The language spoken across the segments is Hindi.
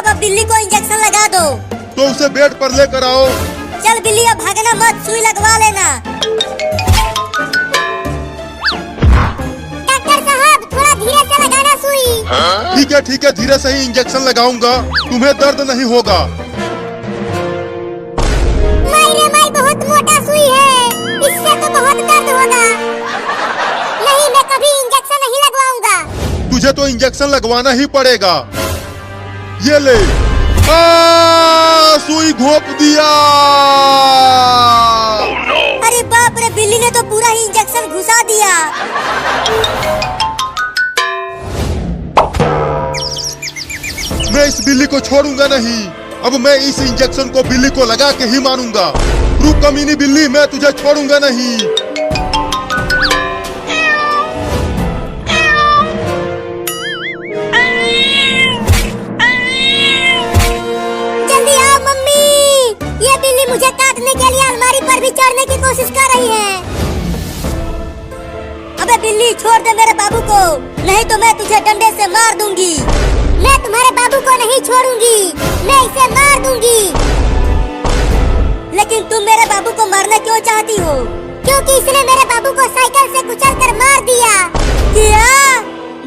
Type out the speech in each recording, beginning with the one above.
साहब अब बिल्ली को इंजेक्शन लगा दो। तो उसे बेड पर लेकर आओ। चल बिल्ली अब भागना मत, सुई लगवा लेना। डॉक्टर साहब थोड़ा धीरे से लगाना सुई। ठीक है धीरे से ही इंजेक्शन लगाऊंगा, तुम्हें दर्द नहीं होगा। माई बहुत मोटा सुई है, इससे तो बहुत दर्द होगा। नहीं मैं कभी इंजेक्शन नहीं लगवाऊंगा। तुझे तो इंजेक्शन लगवाना ही पड़ेगा। ये ले, सुई घोंप दिया। अरे बाप रे, बिल्ली ने तो पूरा ही इंजेक्शन घुसा दिया। मैं इस बिल्ली को छोड़ूंगा नहीं। अब मैं इस इंजेक्शन को बिल्ली को लगा के ही मारूंगा। रुक कमीनी बिल्ली, मैं तुझे छोड़ूंगा नहीं। जल्दी आओ मम्मी, ये बिल्ली मुझे काटने के लिए अलमारी पर भी चढ़ने की कोशिश कर रही है। अबे बिल्ली छोड़ दे मेरे बाबू को, नहीं तो मैं तुझे डंडे से मार दूंगी। मैं तुम्हारे बाबू को नहीं छोड़ूंगी, मैं इसे मार दूंगी। लेकिन तुम मेरे बाबू को मारना क्यों चाहती हो? क्योंकि इसने मेरे बाबू को साइकिल से कुचलकर मार दिया। क्या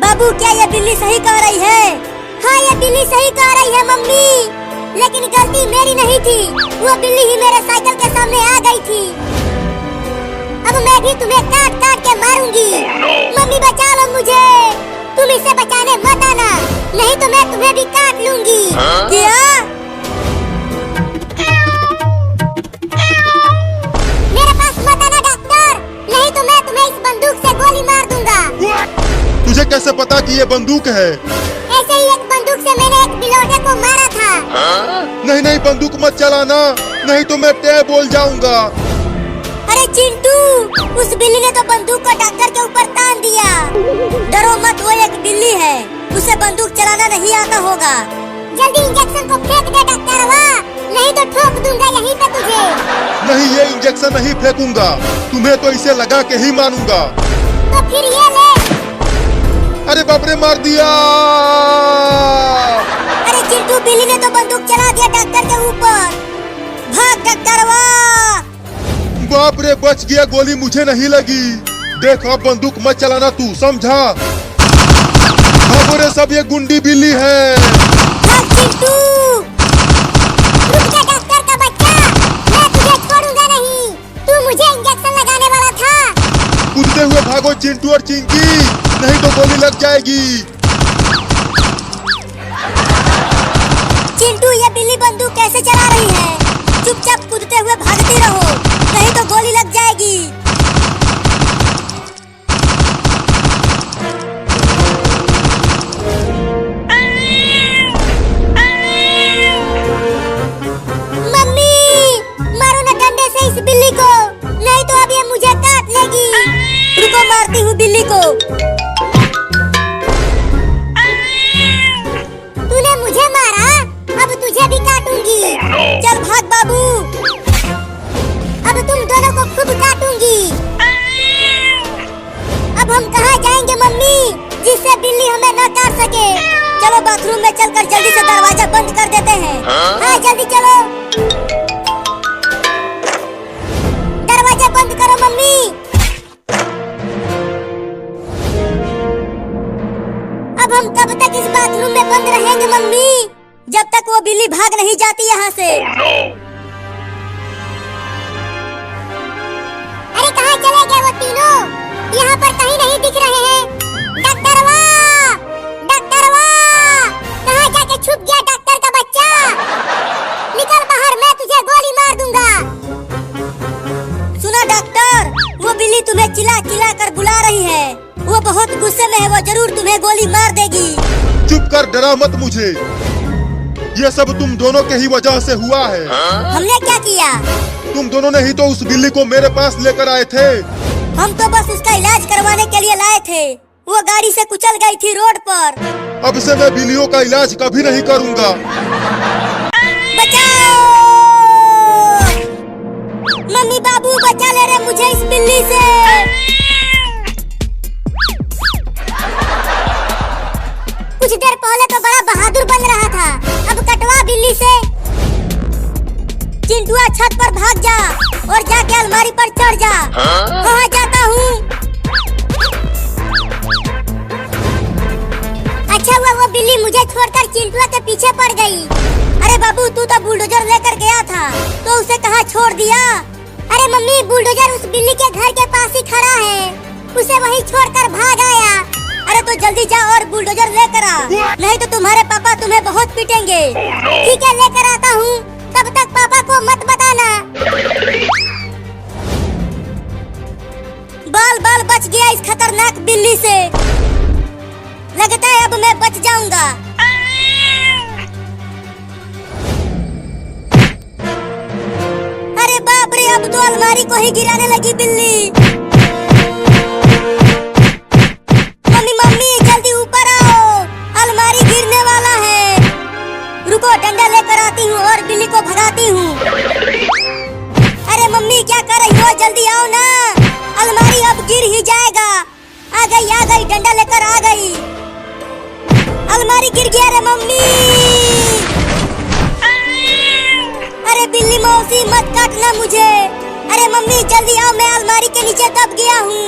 बाबू, क्या ये बिल्ली सही कह रही है? हाँ ये बिल्ली सही कह रही है मम्मी, लेकिन गलती मेरी नहीं थी। वो बिल्ली ही मेरे साइकिल के सामने आ गई थी। अब मैं भी तुम्हें काट काट के मारूंगी। मम्मी बचा लो मुझे, तुम इसे बचाने मत आना, नहीं तो मैं तुम्हें भी काट लूंगी। क्या? मेरे पास मत आना डॉक्टर, नहीं तो मैं तुम्हें इस बंदूक से गोली मार दूंगा। तुझे कैसे पता कि ये बंदूक है? ऐसे ही एक बंदूक से मैंने एक बिलोटे को मारा था। नहीं बंदूक मत चलाना, नहीं तो मैं टैब बोल जाऊंगा। अरे चिंटू, उस बिल्ली ने तो बंदूक को डॉक्टर के ऊपर तान दिया। डरो मत, वो एक बिल्ली है, उसे बंदूक चलाना नहीं आता होगा। जल्दी इंजेक्शन को फेंक दे डॉक्टर, नहीं तो ठोक दूंगा यहीं पे तुझे। नहीं ये इंजेक्शन नहीं फेंकूंगा, तुम्हें तो इसे लगा के ही मारूंगा। तो फिर ये ले। अरे बाप रे, मार दिया। अरे चिंटू, बिल्ली ने तो बंदूक चला दिया डॉक्टर के ऊपर। भाग डॉक्टर, बाप रे, बच गया, गोली मुझे नहीं लगी। देख अब बंदूक मत चलाना तू, समझा? भागो रे सब, ये गुंडी बिल्ली है। भाग चिंटू। रुक जा डॉक्टर का बच्चा, मैं तुझे छोड़ूंगा नहीं, तू मुझे इंजेक्शन लगाने वाला था। कूदते हुए भागो चिंटू और चिंकी, नहीं तो गोली लग जाएगी। चिंटू, ये बिल्ली बंदूक कैसे चला रही है? चुपचाप कूदते हुए भागती रहो, नहीं तो गोली लग जाएगी। मम्मी, मारो ना डंडे से इस बिल्ली को, नहीं तो अब ये मुझे काट लेगी। रुको, मारती हूँ बिल्ली को। तूने मुझे मारा, अब तुझे भी काटूंगी। चल भाग बाबू, अब तुम दोनों को खूब काटूंगी। अब हम कहाँ जाएंगे मम्मी, जिससे बिल्ली हमें न काट सके? चलो बाथरूम में चलकर जल्दी से दरवाजा बंद कर देते हैं। हाँ जल्दी चलो, दरवाजा बंद करो मम्मी। अब हम कब तक इस बाथरूम में बंद रहेंगे मम्मी, जब तक वो बिल्ली भाग नहीं जाती यहाँ से। अरे कहाँ चले गए वो तीनों? यहाँ पर कहीं नहीं दिख रहे हैं। डॉक्टर कहाँ जाके छुप गया डॉक्टर का बच्चा? निकल बाहर, मैं तुझे गोली मार दूंगा। सुना डॉक्टर, वो बिल्ली तुम्हें चिल्ला चिल्ला कर बुला रही है। वो बहुत गुस्से में है, वो जरूर तुम्हें गोली मार देगी। चुप कर, डरा मत मुझे। ये सब तुम दोनों के ही वजह से हुआ है। हमने क्या किया? तुम दोनों ने ही तो उस बिल्ली को मेरे पास लेकर आए थे। हम तो बस उसका इलाज करवाने के लिए लाए थे, वो गाड़ी से कुचल गई थी रोड पर। अब से मैं बिल्लियों का इलाज कभी नहीं करूंगा। बचाओ! मम्मी बाबू बचा ले रहे मुझे इस बिल्ली से। कुछ देर पहले तो बड़ा बहादुर बन रहा था, अब चिंटुआ छत पर भाग जा और जाके अलमारी पर चढ़ जा। कहाँ जाता हूँ? अच्छा हुआ वो बिल्ली मुझे छोड़कर चिंटुआ के पीछे पड़ गई। अरे बाबू तू तो बुलडोजर लेकर गया था तो उसे कहाँ छोड़ दिया? अरे मम्मी बुलडोजर उस बिल्ली के घर के पास ही खड़ा है, उसे वहीं छोड़कर भाग आया। अरे तो जल्दी जा और बुलडोजर लेकर आ, नहीं तो तुम्हारे पापा तुम्हें बहुत पीटेंगे। ठीक है लेकर आता हूँ, तब तक पापा को मत बताना। बाल बाल बच गया इस खतरनाक बिल्ली से, लगता है अब मैं बच जाऊंगा। अरे बाप रे अब तो अलमारी को ही गिराने लगी बिल्ली। मम्मी जल्दी ऊपर आओ, अलमारी गिरने वाला है। रुको डंडा लेकर आती हूँ और बिल्ली को भगाती हूँ। अरे मम्मी क्या कर रही हो, जल्दी आओ ना, अलमारी अब गिर ही जाएगा। आ गई डंडा लेकर आ गई। अलमारी गिर गया रे मम्मी। अरे बिल्ली मौसी मत काटना मुझे। अरे मम्मी जल्दी आओ, मैं अलमारी के नीचे दब गया हूँ।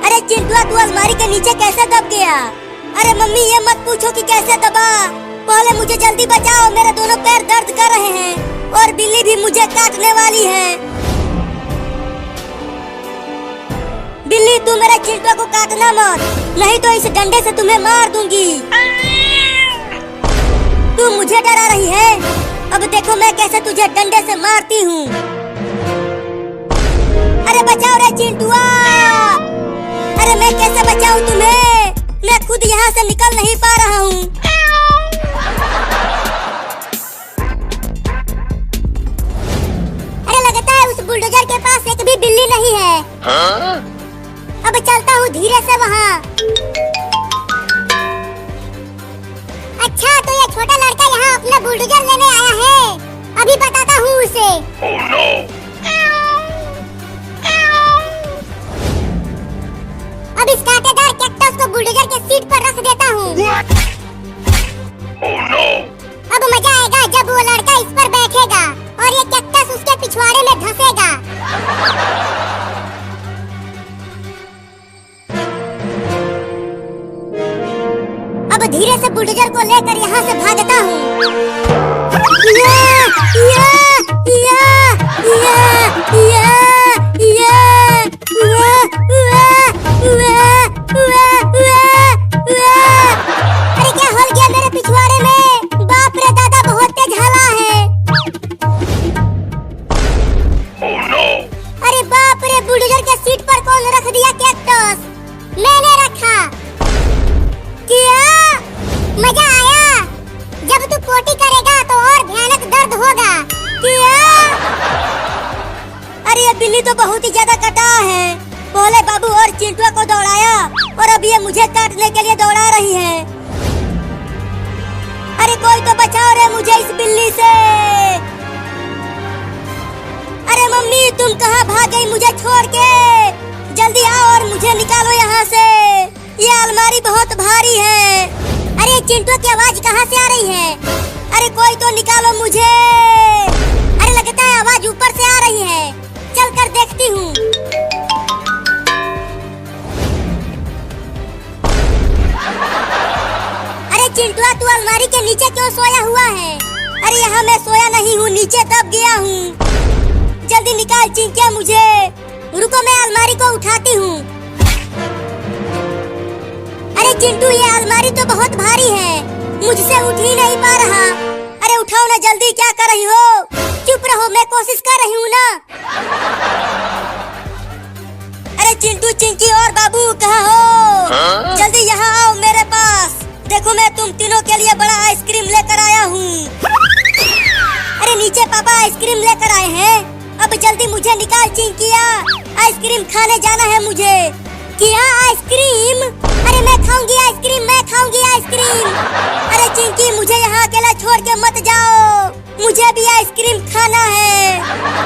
अरे चिंटुआ तू अलमारी के नीचे कैसे दब गया? अरे मम्मी ये मत पूछो कि कैसे दबा, पहले मुझे जल्दी बचाओ, मेरे दोनों पैर दर्द कर रहे हैं और बिल्ली भी मुझे काटने वाली है। बिल्ली तू मेरे चिंटुआ को काटना मत, नहीं तो इस डंडे से तुम्हें मार दूंगी। तू मुझे डरा रही है, अब देखो मैं कैसे तुझे डंडे से मारती हूँ। अरे बचाओ रे चिंटुआ। अरे मैं कैसे बचाऊं तुम्हें, मैं खुद यहाँ से निकल नहीं पा रहा हूँ। अरे लगता है उस बुलडोजर के पास एक भी बिल्ली नहीं है। अब चलता हूँ धीरे से वहाँ। अच्छा तो ये छोटा लड़का यहाँ अपना बुलडोजर लेने आया है, अभी बताता हूँ उसे। अब इस कांटेदार कैक्टस को बुलडोजर के सीट पर रख देता हूँ। अब मजा आएगा जब वो लड़का इस पर बैठेगा और ये कैक्टस उसके पिछवाड़े में धंसेगा। अब धीरे से बुलडोजर को लेकर यहाँ से भागता हूँ। अरे क्या हो गया मेरे पिछवाड़े में, बाप रे दादा बहुत तेज हवा है। अरे बाप रे बुलडोजर के सीट पर कौन रख दिया कैक्टस? मैंने रखा। क्या मजा आया? जब तू पोटी करेगा तो और भयानक दर्द होगा। क्या? अरे ये बिल्ली तो बहुत ही ज्यादा कटा है, पहले बाबू और चिंटुआ को दौड़ाया और अब ये मुझे काटने के लिए दौड़ा रही है। अरे कोई तो बचाओ रे मुझे इस बिल्ली से। अरे मम्मी तुम कहाँ भाग गई मुझे छोड़ के? जल्दी आओ और मुझे निकालो यहाँ से, ये अलमारी बहुत भारी है। अरे चिंटू की आवाज कहाँ से आ रही है? अरे कोई तो निकालो मुझे। अरे लगता है आवाज ऊपर से आ रही है, चल कर देखती हूँ। अरे चिंटुआ तू अलमारी के नीचे क्यों सोया हुआ है? अरे यहाँ मैं सोया नहीं हूँ, नीचे दब गया हूँ। जल्दी निकाल चिंकिया मुझे। रुको मैं अलमारी को उठाती हूँ। अरे चिंटू ये अलमारी तो बहुत भारी है, मुझसे उठ ही नहीं पा रहा। अरे उठाओ ना जल्दी, क्या कर रही हो? चुप रहो, मैं कोशिश कर रही हूँ ना। अरे चिंटू चिंकी और बाबू कहाँ हो? जल्दी यहाँ आओ मेरे पास, देखो मैं तुम तीनों के लिए बड़ा आइसक्रीम लेकर आया हूँ। अरे नीचे पापा आइसक्रीम लेकर आए हैं, अब जल्दी मुझे निकाल चिंकिया, आइसक्रीम खाने जाना है मुझे। क्या आइसक्रीम? अरे मैं खाऊंगी आइसक्रीम, मैं खाऊंगी आइसक्रीम। अरे चिंकी मुझे यहाँ अकेला छोड़ के मत जाओ, मुझे भी आइसक्रीम खाना है।